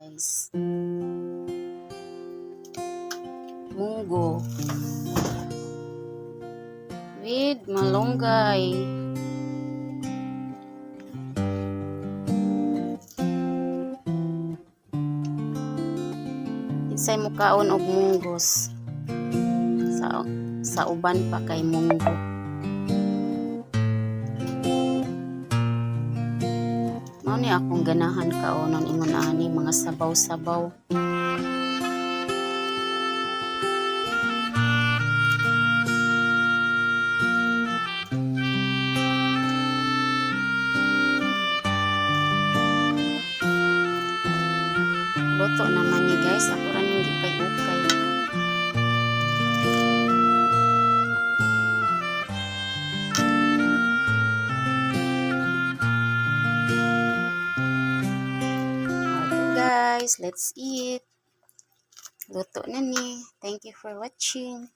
Guys, munggo with malunggay. Isay mo kaon og munggos sa uban pa kay munggo. Mao ni akong ganahan kaonon ingon ani mga sabaw-sabaw. Luto naman ni guys, ako rin hindi pay-ukay. Guys, let's eat. Luto na ni. Thank you for watching.